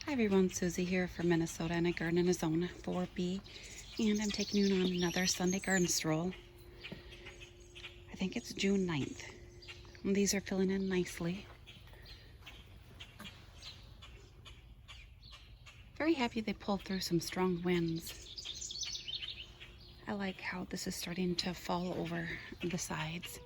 Hi everyone, Susie here from Minnesota, and I garden in a zone 4B, and I'm taking you on another Sunday garden stroll. I think it's June 9th. And these are filling in nicely. Very happy they pulled through some strong winds. I like how this is starting to fall over the sides.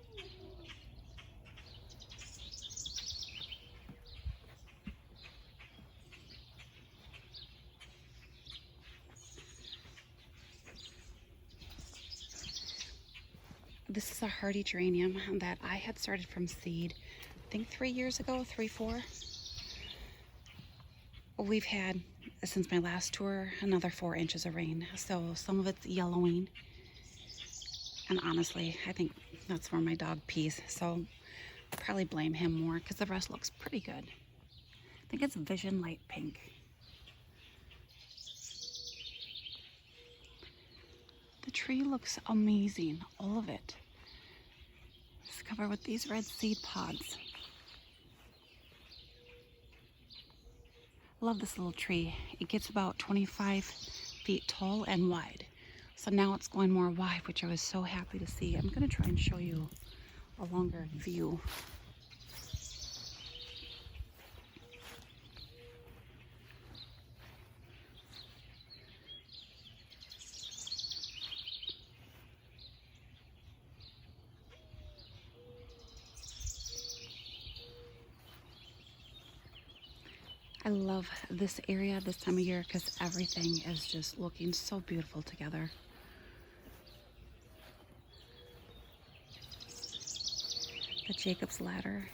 This is a hardy geranium that I had started from seed, I think 3 years ago, 4. We've had, since my last tour, another 4 inches of rain, so some of it's yellowing. And honestly, I think that's where my dog pees, so I'll probably blame him more because the rest looks pretty good. I think it's Vision Light Pink. The tree looks amazing, all of it. It's covered with these red seed pods. Love this little tree. It gets about 25 feet tall and wide. So now it's going more wide, which I was so happy to see. I'm going to try and show you a longer view. I love this area this time of year because everything is just looking so beautiful together. The Jacob's Ladder.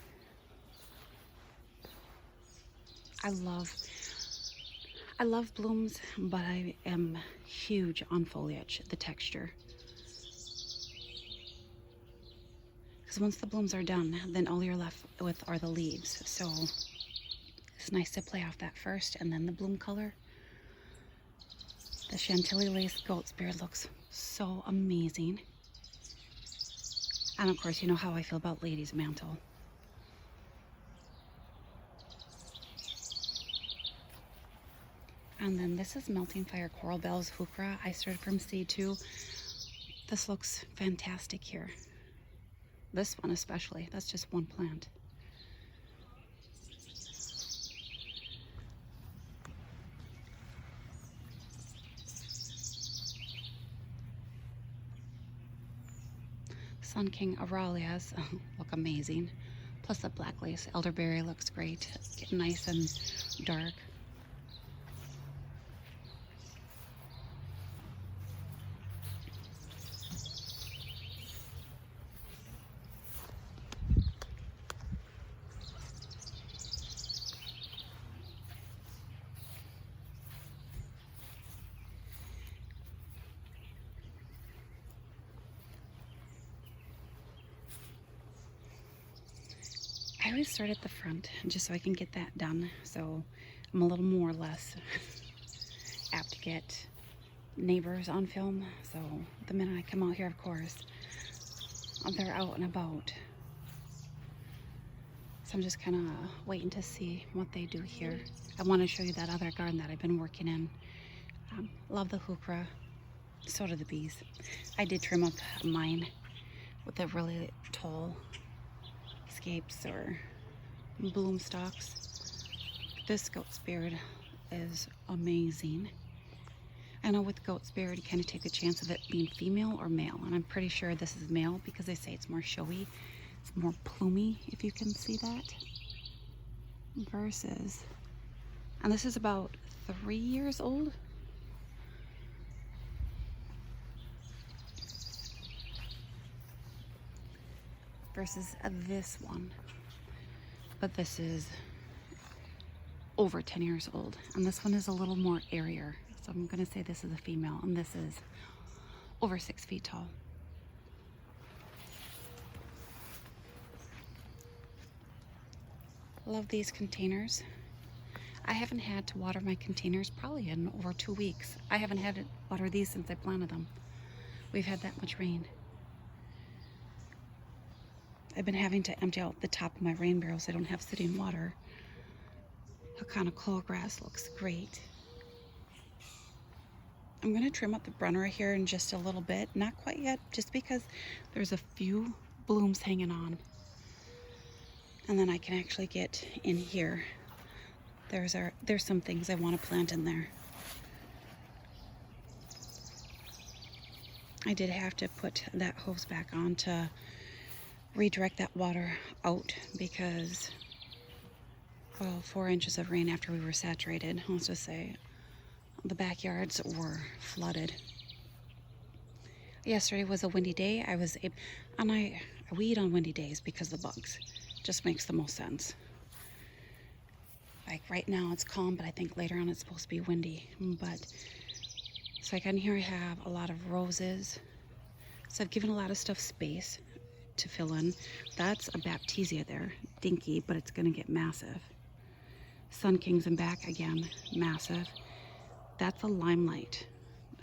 I love blooms, but I am huge on foliage, the texture. Because once the blooms are done, then all you're left with are the leaves. So it's nice to play off that first and then the bloom color. The Chantilly Lace Goat's Beard looks so amazing. And of course, you know how I feel about Lady's Mantle. And then this is Melting Fire Coral Bells Heuchera. I started from seed too. This looks fantastic here. This one especially, that's just one plant. Sun King Aralias look amazing. Plus the black lace elderberry looks great. Getting nice and dark. I always start at the front just so I can get that done, so I'm a little more or less apt to get neighbors on film. So the minute I come out here, of course, they're out and about. So I'm just kind of waiting to see what they do here. I want to show you that other garden that I've been working in. Love the heuchera, so do the bees. I did trim up mine with the really tall scapes or bloom stalks. This goat's beard is amazing. I know with goat's beard, you kind of take a chance of it being female or male, and I'm pretty sure this is male because they say it's more showy. It's more plumy, if you can see that. Versus, and this is about 3 years old. Versus this one. But this is over 10 years old. And this one is a little more airier. So I'm gonna say this is a female, and this is over 6 feet tall. Love these containers. I haven't had to water my containers probably in over 2 weeks. I haven't had to water these since I planted them. We've had that much rain. I've been having to empty out the top of my rain barrels. I don't have sitting water. Hakana coal grass looks great. I'm going to trim up the Brenner here in just a little bit. Not quite yet, just because there's a few blooms hanging on. And then I can actually get in here. There's some things I want to plant in there. I did have to put that hose back on to redirect that water out because, well, 4 inches of rain after we were saturated, let's just say, the backyards were flooded. Yesterday was a windy day. And I weed on windy days because the bugs. Just makes the most sense. Like right now it's calm, but I think later on it's supposed to be windy. But so like in here I have a lot of roses. So I've given a lot of stuff space to fill in. That's a baptisia there, dinky, but it's gonna get massive. Sun Kings and back again, massive. That's a limelight.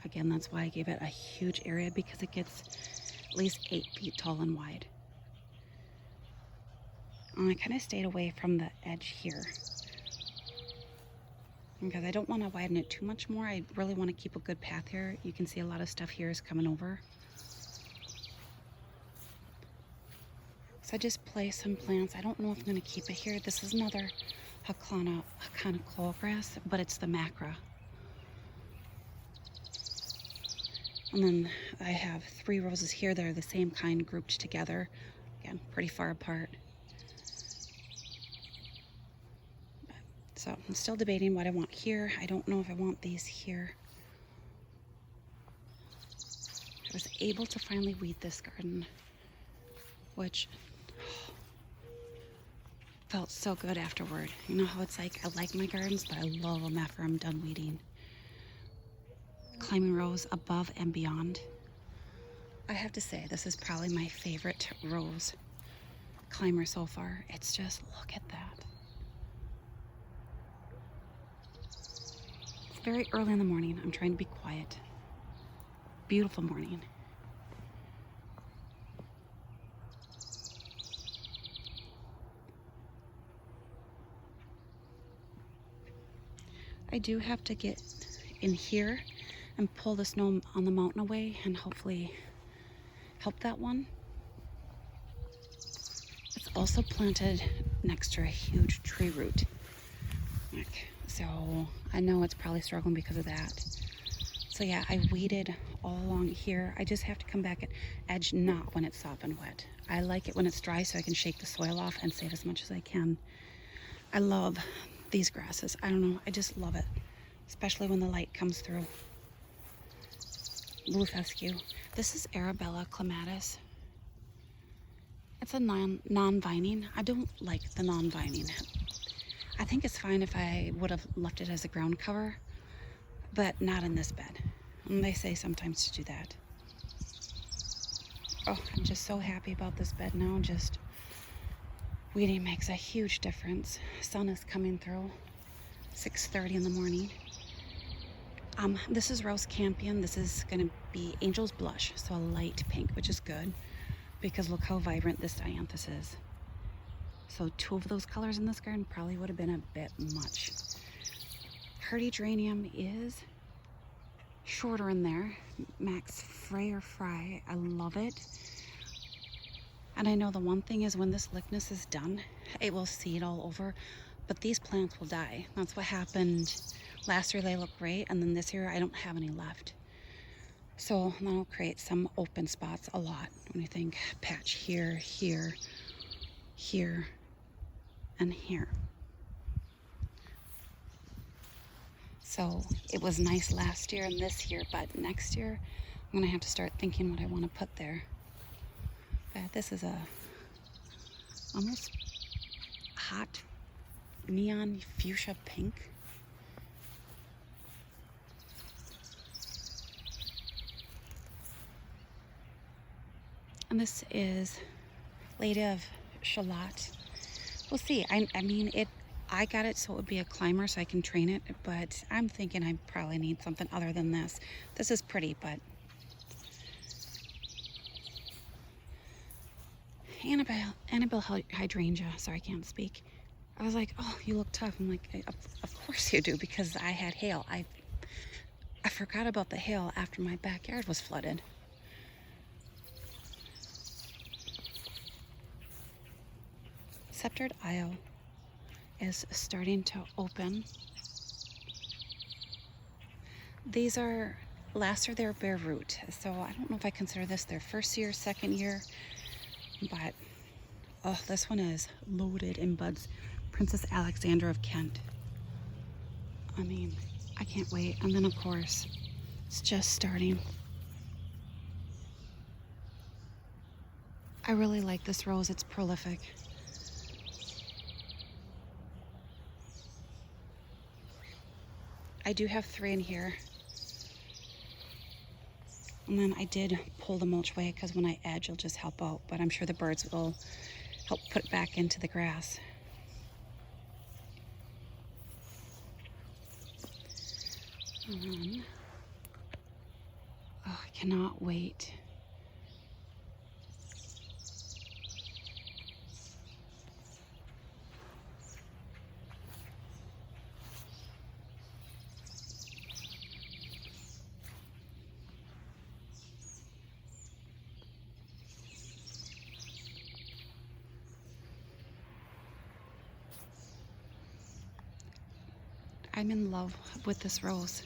Again, that's why I gave it a huge area, because it gets at least 8 feet tall and wide. And I kind of stayed away from the edge here because I don't want to widen it too much more. I really want to keep a good path here. You can see a lot of stuff here is coming over. So I just placed some plants. I don't know if I'm going to keep it here. This is another Hakana coal grass, but it's the macra. And then I have 3 roses here that are the same kind grouped together. Again, pretty far apart. So I'm still debating what I want here. I don't know if I want these here. I was able to finally weed this garden, which felt so good afterward. You know how it's like, I like my gardens, but I love them after I'm done weeding. Climbing rose above and beyond. I have to say, this is probably my favorite rose climber so far. It's just, look at that. It's very early in the morning. I'm trying to be quiet. Beautiful morning. I do have to get in here and pull the snow on the mountain away and hopefully help that one. It's also planted next to a huge tree root. So I know it's probably struggling because of that. So yeah, I weeded all along here. I just have to come back at edge, not when it's soft and wet. I like it when it's dry so I can shake the soil off and save as much as I can. I love these grasses. I don't know, I just love it, especially when the light comes through. Blue fescue. This is Arabella clematis. It's a non-vining. I don't like the non-vining. I think it's fine if I would have left it as a ground cover, but not in this bed. And they say sometimes to do that. Oh, I'm just so happy about this bed now. Just weeding makes a huge difference. Sun is coming through. 6:30 in the morning. This is Rose Campion. This is going to be Angel's Blush, so a light pink, which is good because look how vibrant this dianthus is. So 2 of those colors in this garden probably would have been a bit much. Hardy geranium is shorter in there. Max Freyer Fry. I love it. And I know the one thing is when this lichtness is done, it will seed all over, but these plants will die. That's what happened last year. They look great, and then this year I don't have any left. So that'll create some open spots a lot. When you think patch here, here, here, and here. So it was nice last year and this year, but next year I'm gonna have to start thinking what I want to put there. But this is a almost hot neon fuchsia pink. And this is Lady of Shalott. We'll see. I mean, I got it so it would be a climber so I can train it, but I'm thinking I probably need something other than this. This is pretty, but Annabelle hydrangea. Sorry, I can't speak. I was like, oh, you look tough. I'm like, of course you do, because I had hail. I forgot about the hail after my backyard was flooded. Sceptered Isle is starting to open. These are last are their bare root, so I don't know if I consider this their first year, second year, but oh, this one is loaded in buds. Princess Alexandra of Kent. I mean, I can't wait. And then of course, it's just starting. I really like this rose. It's prolific. I do have 3 in here. And then I did pull the mulch away because when I edge, it'll just help out. But I'm sure the birds will help put it back into the grass. Oh, I cannot wait. I'm in love with this rose.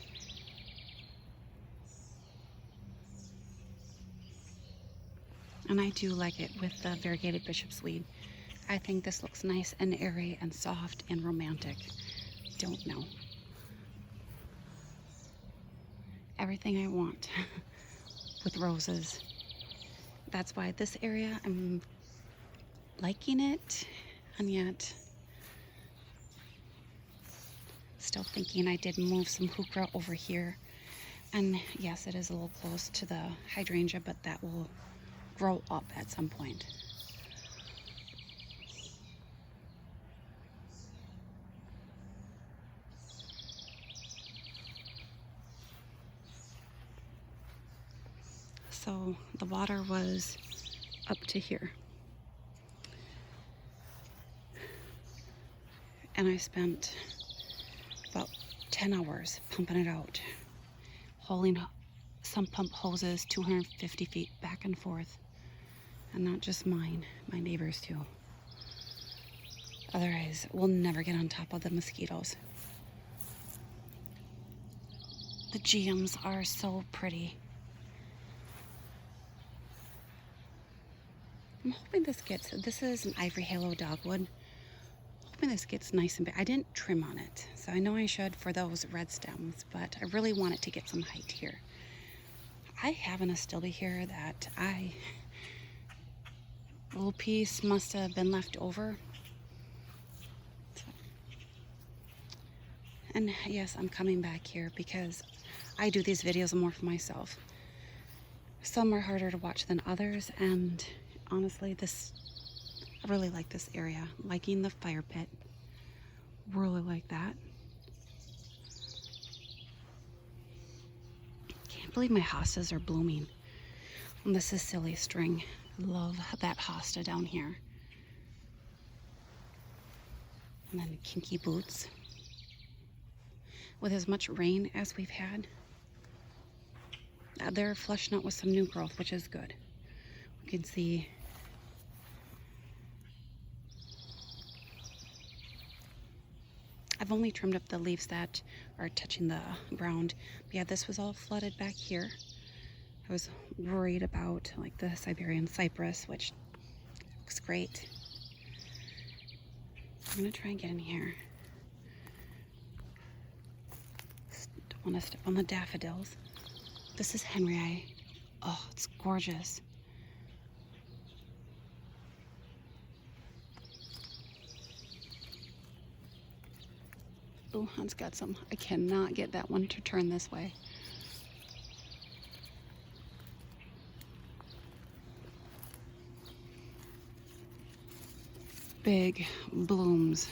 And I do like it with the variegated bishop's weed. I think this looks nice and airy and soft and romantic. Don't know. Everything I want with roses. That's why this area, I'm liking it, and yet still thinking. I did move some heuchera over here, and yes, it is a little close to the hydrangea, but that will grow up at some point. So the water was up to here, and I spent about 10 hours pumping it out, hauling some pump hoses 250 feet back and forth, and not just mine, my neighbors too. Otherwise, we'll never get on top of the mosquitoes. The geums are so pretty. I'm hoping this is an ivory halo dogwood. Hoping this gets nice and big. I didn't trim on it, so I know I should for those red stems, but I really want it to get some height here. I have an astilbe here that a little piece must have been left over. And yes, I'm coming back here because I do these videos more for myself. Some are harder to watch than others, and honestly, I really like this area. Liking the fire pit. Really like that. Can't believe my hostas are blooming. And this is silly string. Love that hosta down here. And then kinky boots. With as much rain as we've had, they're flushing out with some new growth, which is good. We can see I've only trimmed up the leaves that are touching the ground. But yeah, this was all flooded back here. I was worried about like the Siberian cypress, which looks great. I'm gonna try and get in here. Don't want to step on the daffodils. This is Henry. Oh, it's gorgeous. Oh, Hans got some. I cannot get that one to turn this way. Big blooms.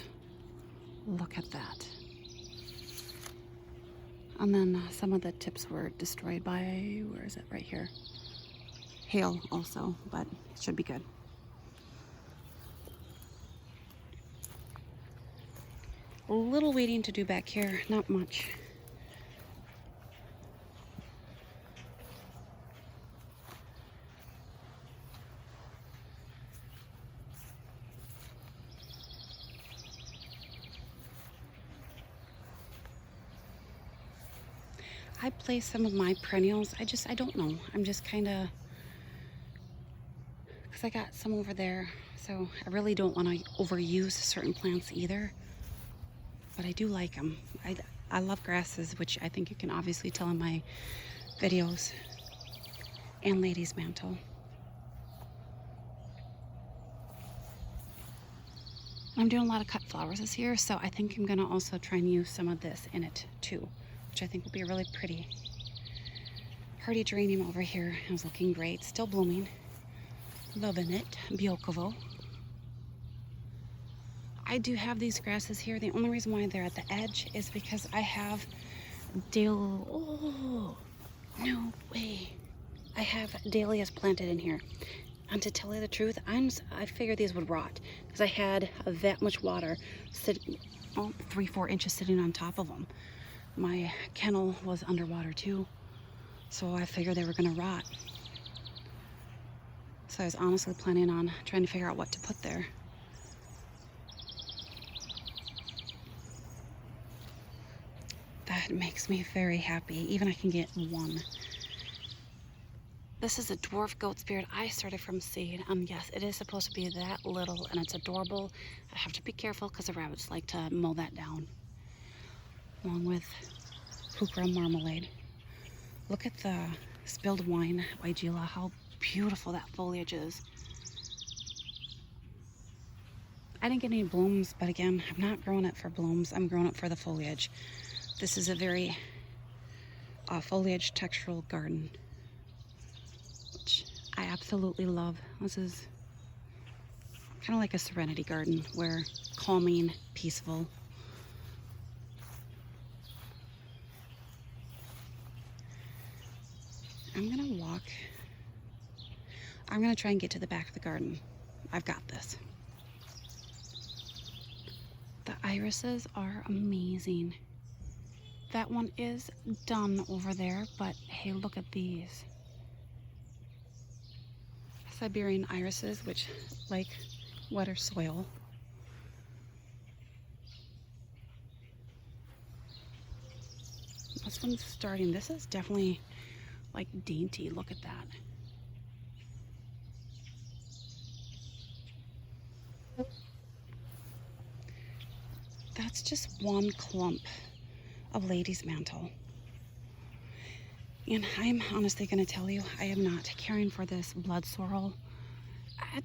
Look at that. And then some of the tips were destroyed by, where is it? Right here. Hail also, but it should be good. A little waiting to do back here, not much. I place some of my perennials. I don't know. I'm just kind of, because I got some over there, so I really don't want to overuse certain plants either. But I do like them. I love grasses, which I think you can obviously tell in my videos, and lady's mantle. I'm doing a lot of cut flowers this year, so I think I'm gonna also try and use some of this in it too, which I think will be really pretty. Hardy geranium over here is looking great, still blooming. Loving it. Biokovo. I do have these grasses here. The only reason why they're at the edge is because I have oh, no way. I have dahlias planted in here. And to tell you the truth, I figured these would rot because I had that much water sitting, 3-4 inches sitting on top of them. My kennel was underwater too, so I figured they were gonna rot. So I was honestly planning on trying to figure out what to put there. That makes me very happy. Even I can get one. This is a dwarf goat spirit I started from seed. Yes, it is supposed to be that little and it's adorable. I have to be careful because the rabbits like to mow that down. Along with hukra marmalade. Look at the spilled wine, Weigela, how beautiful that foliage is. I didn't get any blooms, but again, I'm not growing it for blooms. I'm growing it for the foliage. This is a very foliage textural garden, which I absolutely love. This is kind of like a serenity garden where calming, peaceful. I'm gonna try and get to the back of the garden. I've got this. The irises are amazing. That one is done over there, but hey, look at these. Siberian irises, which like wetter soil. This one's starting. This is definitely like dainty. Look at that. That's just one clump of lady's mantle. And I'm honestly going to tell you, I am not caring for this blood sorrel. I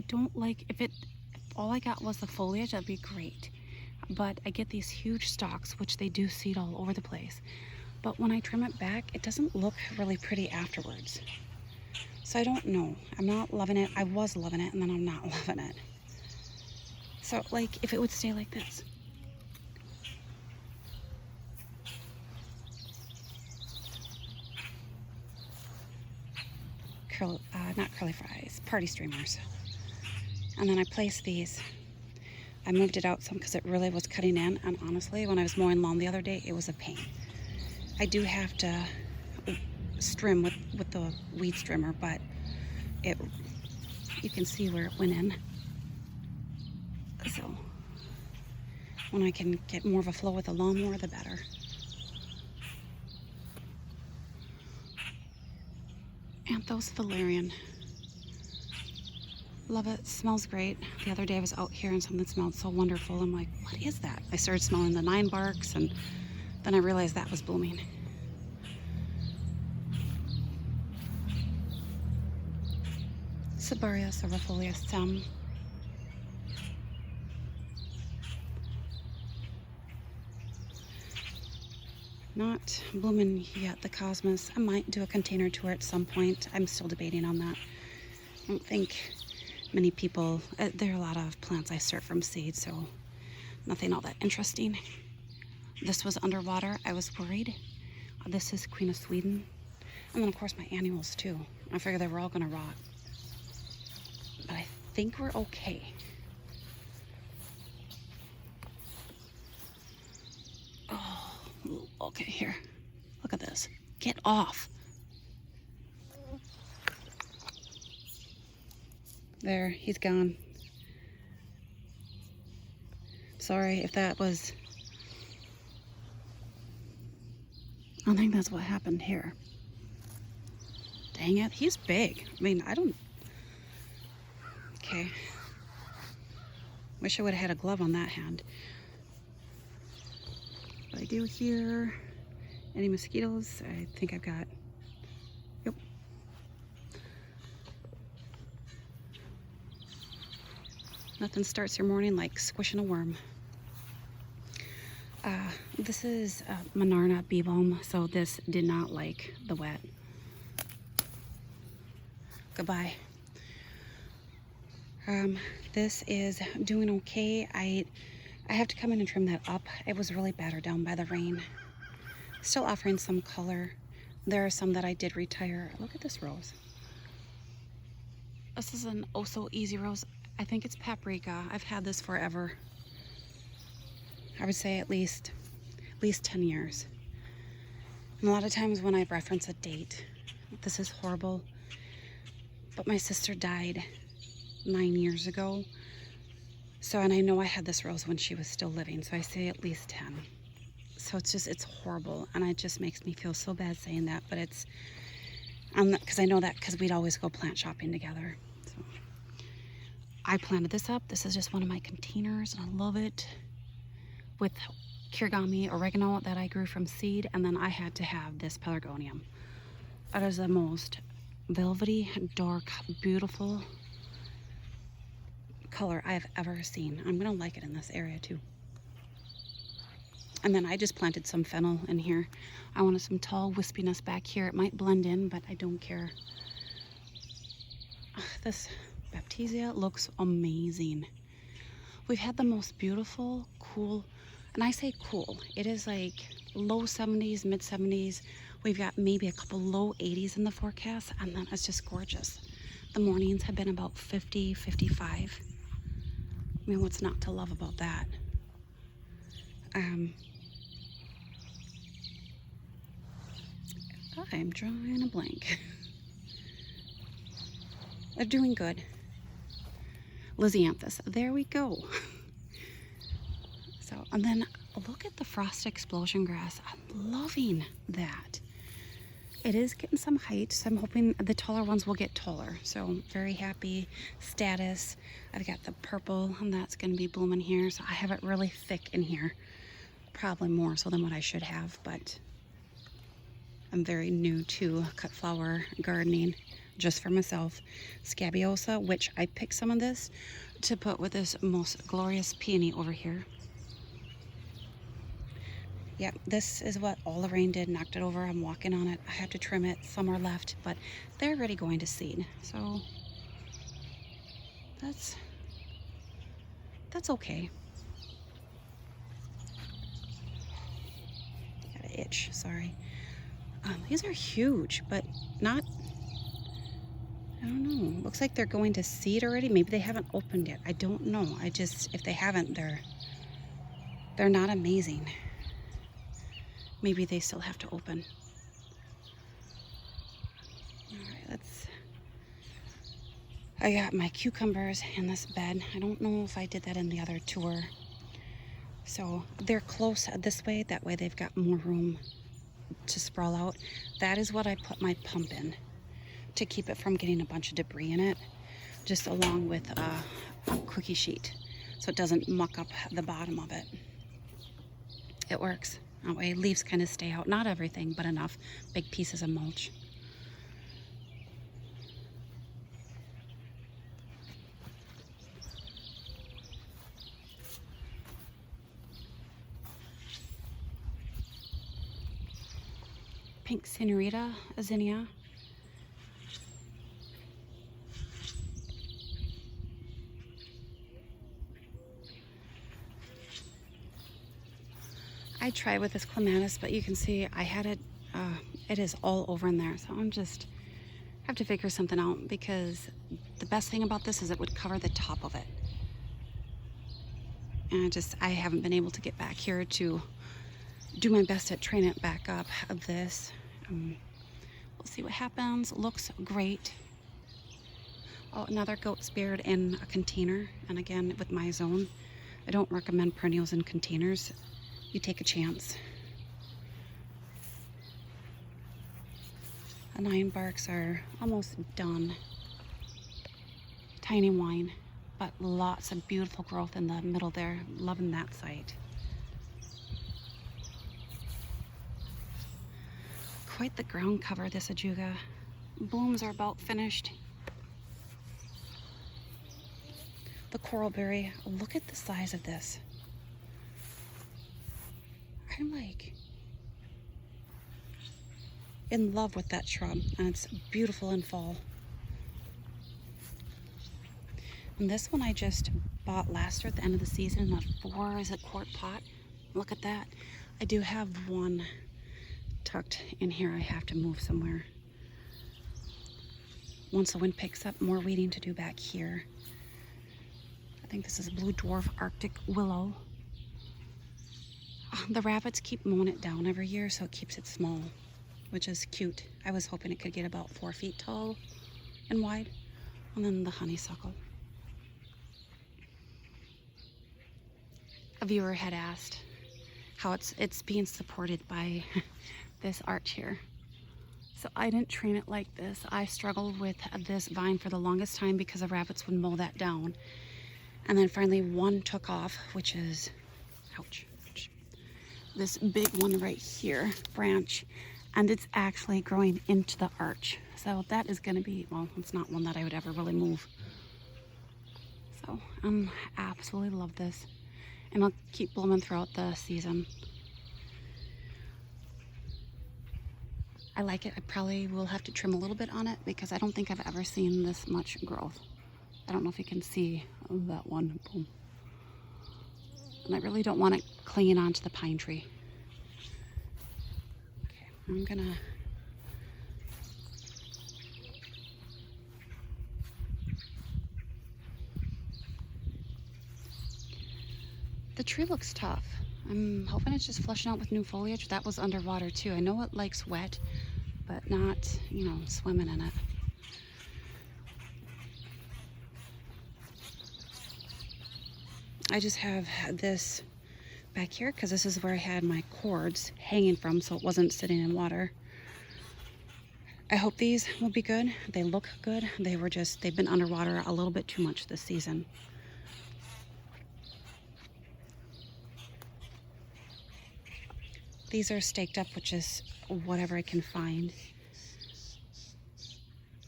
don't like, if all I got was the foliage, that'd be great. But I get these huge stalks, which they do seed all over the place. But when I trim it back, it doesn't look really pretty afterwards. So I don't know. I'm not loving it. I was loving it, and then I'm not loving it. So, like, if it would stay like this. Not curly fries, party streamers. And then I placed these. I moved it out some because it really was cutting in, and honestly, when I was mowing lawn the other day, it was a pain. I do have to trim with the weed trimmer, but you can see where it went in. So when I can get more of a flow with the lawnmower, the better. Anthos valerian. Love it. Smells great. The other day I was out here and something smelled so wonderful. I'm like, what is that? I started smelling the 9 barks, and then I realized that was blooming. Cibaria cervifolia stem. Not blooming yet, the cosmos. I might do a container tour at some point. I'm still debating on that. I don't think many people, there are a lot of plants I start from seed, so nothing all that interesting. This was underwater. I was worried. This is Queen of Sweden. And then of course my annuals too. I figured they were all gonna rot. But I think we're okay. Oh, okay, here. Look at this. Get off. There, he's gone. Sorry if that was... I think that's what happened here. Dang it, he's big. I mean, I don't... Okay. Wish I would have had a glove on that hand. But I do hear any mosquitoes. I think I've got... Yep. Nothing starts your morning like squishing a worm. This is Monarna bee balm, so this did not like the wet. Goodbye. This is doing okay. I have to come in and trim that up. It was really battered down by the rain. Still offering some color. There are some that I did retire. Look at this rose. This is an oh so easy rose. I think it's paprika. I've had this forever. I would say at least 10 years. And a lot of times when I reference a date, this is horrible, but my sister died 9 years ago. So, and I know I had this rose when she was still living, so I say at least 10. So it's horrible, and it just makes me feel so bad saying that, but it's, because I know that because we'd always go plant shopping together. So I planted this up. This is just one of my containers, and I love it, with kirigami oregano that I grew from seed, and then I had to have this pelargonium. That is the most velvety, dark, beautiful color I have ever seen. I'm gonna like it in this area too. And then I just planted some fennel in here. I wanted some tall wispiness back here. It might blend in, but I don't care. This Baptisia looks amazing. We've had the most beautiful, cool, and I say cool, it is like low 70s, mid 70s. We've got maybe a couple low 80s in the forecast, and then it's just gorgeous. The mornings have been about 50, 55. I mean, what's not to love about that? I'm drawing a blank. They're doing good. Lysianthus, there we go. So, and then look at the frost explosion grass. I'm loving that. It is getting some height, so I'm hoping the taller ones will get taller. So very happy. Status. I've got the purple, and that's going to be blooming here. So I have it really thick in here. Probably more so than what I should have, but I'm very new to cut flower gardening just for myself. Scabiosa, which I picked some of this to put with this most glorious peony over here. Yeah, this is what all the rain did, knocked it over. I'm walking on it. I have to trim it. Some are left, but they're already going to seed. So that's okay. Got an itch, sorry. These are huge, but not, I don't know. Looks like they're going to seed already. Maybe they haven't opened yet. I don't know. If they haven't, they're not amazing. Maybe they still have to open. All right, I got my cucumbers in this bed. I don't know if I did that in the other tour. So they're close this way. That way they've got more room to sprawl out. That is what I put my pump in to keep it from getting a bunch of debris in it, just along with a cookie sheet so it doesn't muck up the bottom of it. It works. That way leaves kind of stay out. Not everything, but enough big pieces of mulch. Pink Senorita Zinnia. I tried with this clematis, but you can see I had it, it is all over in there. So I'm just, have to figure something out, because the best thing about this is it would cover the top of it. And I haven't been able to get back here to do my best to train it back up. This, we'll see what happens. Looks great. Oh, another goat speared in a container. And again, with my zone, I don't recommend perennials in containers. You take a chance. The 9 barks are almost done. Tiny wine, but lots of beautiful growth in the middle there. Loving that site. Quite the ground cover, this ajuga. Blooms are about finished. The coralberry, look at the size of this. I'm like in love with that shrub, and it's beautiful in fall. And this one I just bought last year at the end of the season in a 4-quart pot. Look at that. I do have one tucked in here. I have to move somewhere. Once the wind picks up, more weeding to do back here. I think this is blue dwarf Arctic willow. The rabbits keep mowing it down every year, so it keeps it small, which is cute. I was hoping it could get about 4 feet tall and wide. And then the honeysuckle. A viewer had asked how it's being supported by this arch here. So I didn't train it like this. I struggled with this vine for the longest time because the rabbits would mow that down. And then finally one took off, which is, ouch, this big one right here, branch, and it's actually growing into the arch. So that is gonna be, well, it's not one that I would ever really move. So absolutely love this. And I'll keep blooming throughout the season. I like it. I probably will have to trim a little bit on it because I don't think I've ever seen this much growth. I don't know if you can see that one. Boom. And I really don't want it clinging onto the pine tree. Okay, I'm gonna the tree looks tough. I'm hoping it's just flushing out with new foliage. That was underwater too. I know it likes wet, but not, you know, swimming in it. I just have this back here because this is where I had my cords hanging from, so it wasn't sitting in water. I hope these will be good. They look good. They've been underwater a little bit too much this season. These are staked up, which is whatever I can find.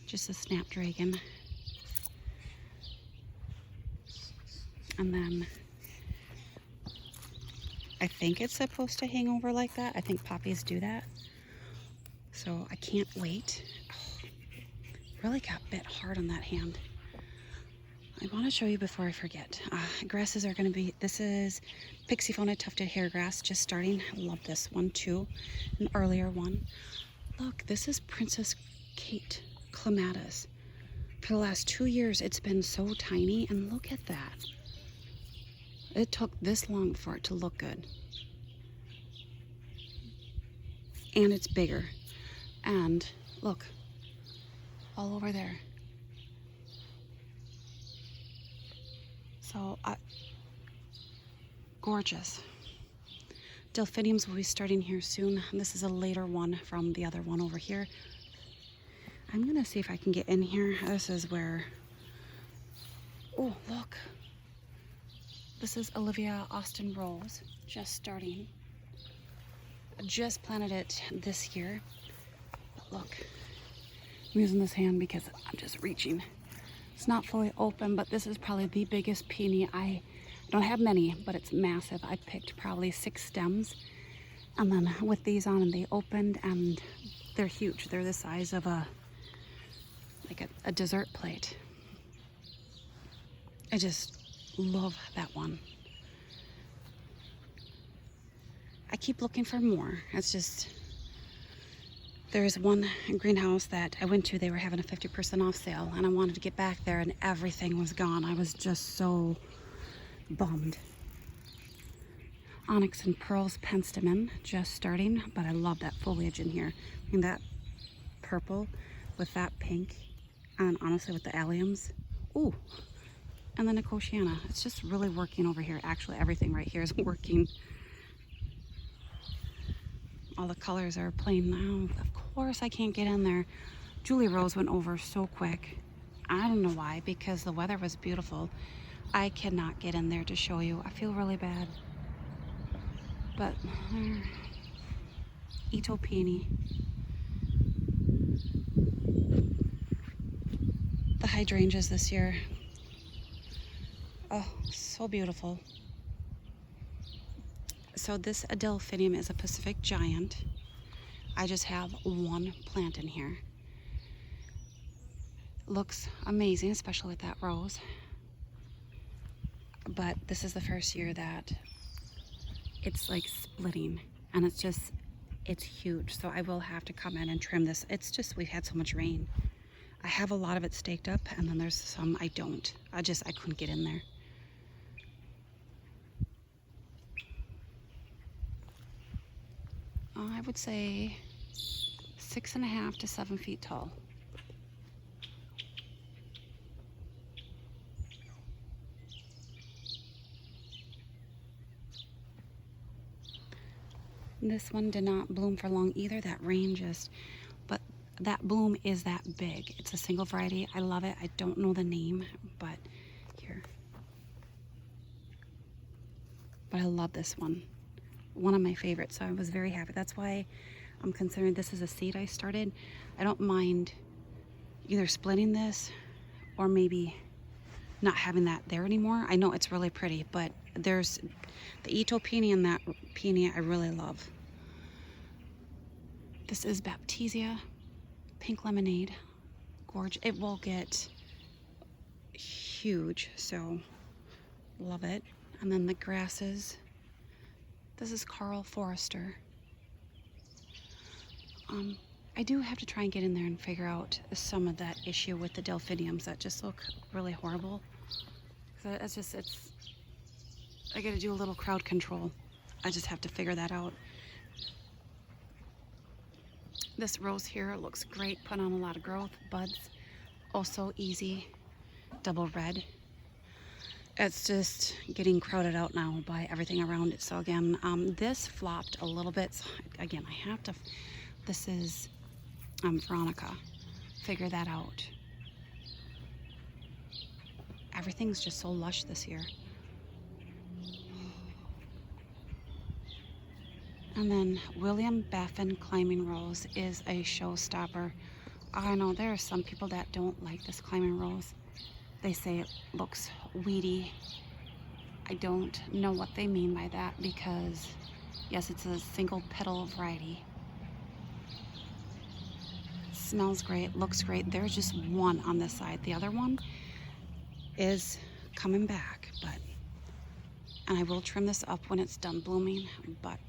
Just a snapdragon. And then I think it's supposed to hang over like that. I think poppies do that. So I can't wait. Oh, really got bit hard on that hand. I want to show you before I forget. Grasses are going to be, this is Pixiephona tufted hairgrass, just starting. I love this one too, an earlier one. Look, this is Princess Kate Clematis. For the last 2 years, it's been so tiny, and look at that. It took this long for it to look good. And it's bigger. And look, all over there. So, gorgeous. Delphiniums will be starting here soon. This is a later one from the other one over here. I'm gonna see if I can get in here. This is where, oh, look. This is Olivia Austin Rose, just starting. I just planted it this year. But look, I'm using this hand because I'm just reaching. It's not fully open, but this is probably the biggest peony. I don't have many, but it's massive. I picked probably 6 stems, and then with these on, and they opened, and they're huge. They're the size of a dessert plate. I just love that one. I keep looking for more. It's just, there's one greenhouse that I went to, they were having a 50% off sale, and I wanted to get back there and everything was gone. I was just so bummed. Onyx and Pearls penstemon just starting, but I love that foliage in here. I mean, that purple with that pink, and honestly with the alliums. Ooh, and the Nicotiana. It's just really working over here. Actually, everything right here is working. All the colors are playing now. Of course I can't get in there. Julie Rose went over so quick. I don't know why, because the weather was beautiful. I cannot get in there to show you. I feel really bad. But Ito Peony. The hydrangeas this year. Oh, so beautiful. So this Adelphinium is a Pacific Giant. I just have one plant in here. Looks amazing, especially with that rose. But this is the first year that it's like splitting, and it's huge. So I will have to come in and trim this. It's just, we've had so much rain. I have a lot of it staked up, and then there's some I don't. I couldn't get in there. I would say 6.5 to 7 feet tall. This one did not bloom for long either. That rain just, but that bloom is that big. It's a single variety. I love it. I don't know the name, but here. But I love this one. One of my favorites, so I was very happy. That's why I'm considering this as a seed I started. I don't mind either splitting this or maybe not having that there anymore. I know it's really pretty, but there's the Ito Peony and that peony I really love. This is Baptisia, Pink Lemonade. Gorgeous. It will get huge, so love it. And then the grasses. This is Carl Forrester. I do have to try and get in there and figure out some of that issue with the delphiniums that just look really horrible. So I gotta do a little crowd control. I just have to figure that out. This rose here looks great, put on a lot of growth, buds, also easy, double red. It's just getting crowded out now by everything around it. So again, this flopped a little bit. So again, I have to, this is Veronica, figure that out. Everything's just so lush this year. And then William Baffin Climbing Rose is a showstopper. I know there are some people that don't like this climbing rose. They say it looks weedy. I don't know what they mean by that because, yes, it's a single petal variety. Smells great, looks great. There's just one on this side. The other one is coming back, and I will trim this up when it's done blooming, but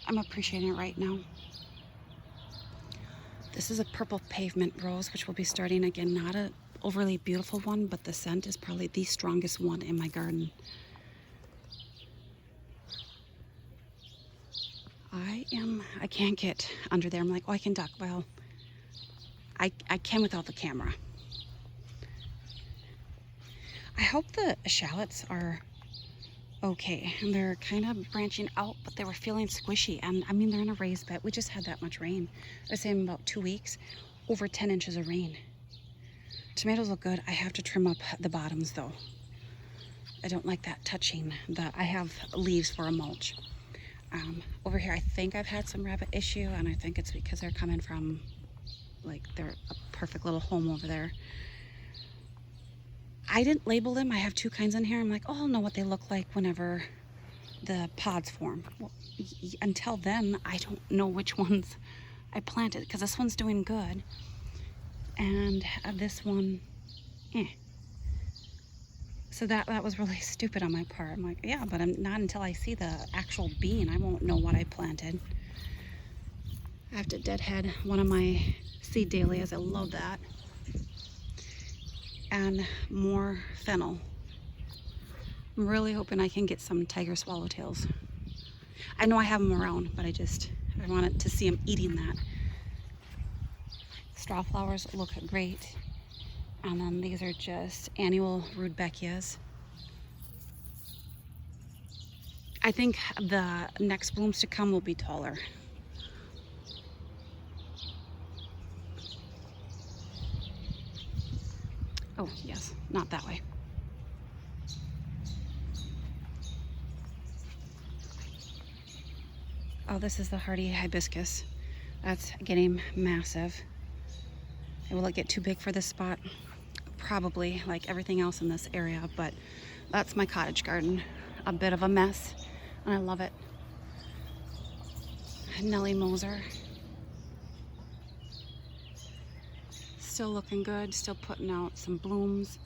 I'm appreciating it right now. This is a purple pavement rose, which will be starting again. Not a overly beautiful one, but the scent is probably the strongest one in my garden. I can't get under there. I'm like, oh, I can duck. Well, I can without the camera. I hope the shallots are okay. And they're kind of branching out, but they were feeling squishy. And I mean, they're in a raised bed. We just had that much rain. I was saying about 2 weeks, over 10 inches of rain. Tomatoes look good. I have to trim up the bottoms though. I don't like that touching. I have leaves for a mulch. Over here, I think I've had some rabbit issue, and I think it's because they're coming from, like, they're a perfect little home over there. I didn't label them. I have 2 kinds in here. I'm like, oh, I'll know what they look like whenever the pods form. Well, until then, I don't know which ones I planted, because this one's doing good, and this one, So that was really stupid on my part. I'm like, yeah, but I'm not until I see the actual bean. I won't know what I planted. I have to deadhead one of my seed dahlias. I love that. And more fennel. I'm really hoping I can get some tiger swallowtails. I know I have them around, but I wanted to see them eating that. Straw flowers look great. And then these are just annual rudbeckias. I think the next blooms to come will be taller. Oh, yes, not that way. Oh, this is the hardy hibiscus. That's getting massive. Will it get too big for this spot? Probably, like everything else in this area, but that's my cottage garden. A bit of a mess, and I love it. Nellie Moser. Still looking good, still putting out some blooms.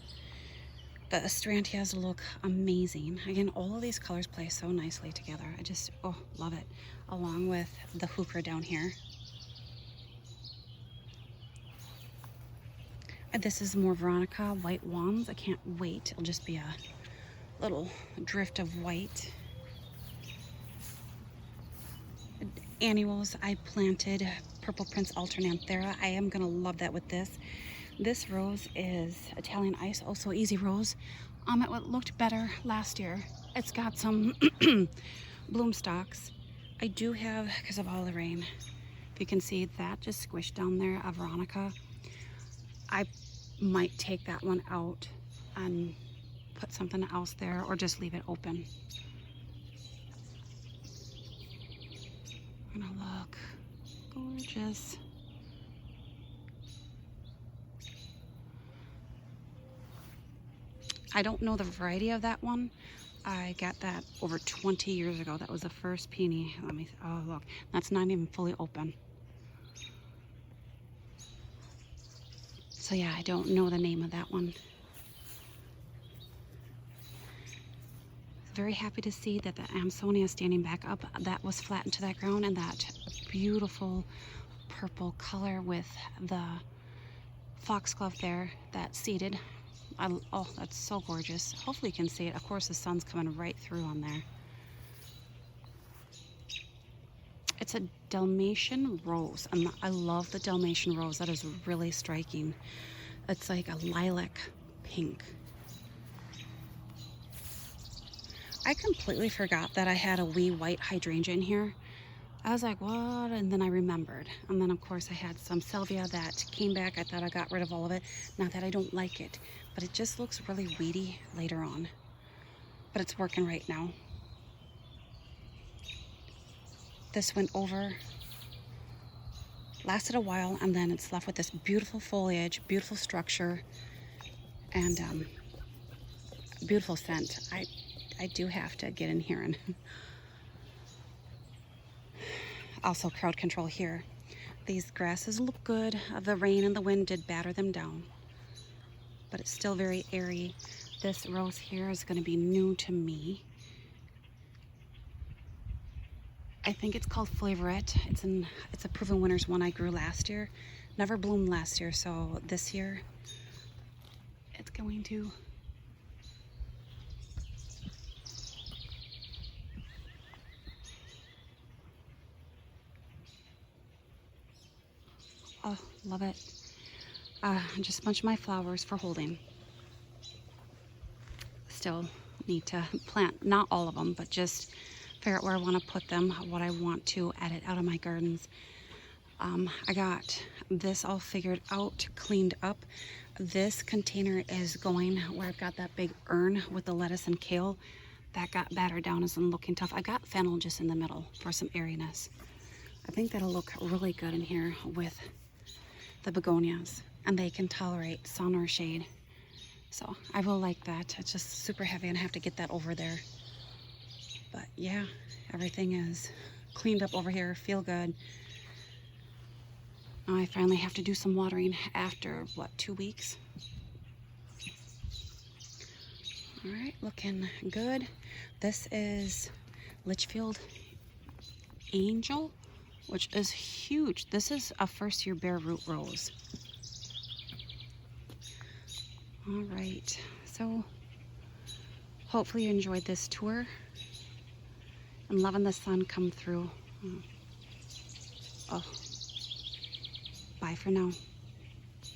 The astrantias look amazing. Again, all of these colors play so nicely together. I just, oh, love it. Along with the heuchera down here. And this is more Veronica white wands. I can't wait. It'll just be a little drift of white. Annuals, I planted Purple Prince Alternanthera. I am gonna love that with this. This rose is Italian Ice, also Easy Rose. It looked better last year. It's got some bloom stalks. I do have, because of all the rain, if you can see that just squished down there, a Veronica. I might take that one out and put something else there, or just leave it open. Gonna look gorgeous. I don't know the variety of that one. I got that over 20 years ago. That was the first peony. Let me, oh look, that's not even fully open. So yeah, I don't know the name of that one. Very happy to see that the Amsonia is standing back up. That was flattened to that ground, and that beautiful purple color with the foxglove there, that seeded. Oh, that's so gorgeous. Hopefully you can see it. Of course, the sun's coming right through on there. It's a Dalmatian rose, and I love the Dalmatian rose. That is really striking. It's like a lilac pink. I completely forgot that I had a wee white hydrangea in here. I was like, what? And then I remembered. And then, of course, I had some salvia that came back. I thought I got rid of all of it. Not that I don't like it, but it just looks really weedy later on. But it's working right now. This went over, lasted a while, and then it's left with this beautiful foliage, beautiful structure, and beautiful scent. I do have to get in here and also crowd control here. These grasses look good. The rain and the wind did batter them down, but it's still very airy. This rose here is going to be new to me. I think it's called Flavorette. It's a Proven Winners one I grew last year. Never bloomed last year, so this year it's going to. Oh, love it. Just a bunch of my flowers for holding. Still need to plant, not all of them, but just figure out where I want to put them, what I want to edit out of my gardens. I got this all figured out, cleaned up. This container is going where I've got that big urn with the lettuce and kale. That got battered down, isn't looking tough. I got fennel just in the middle for some airiness. I think that'll look really good in here with the begonias, and they can tolerate sun or shade. So I will like that. It's just super heavy and I have to get that over there. But yeah, everything is cleaned up over here. Feel good. Now I finally have to do some watering after, what, 2 weeks? All right, looking good. This is Litchfield Angel, which is huge. This is a first-year bare root rose. All right, so hopefully you enjoyed this tour. I'm loving the sun come through. Oh, bye for now.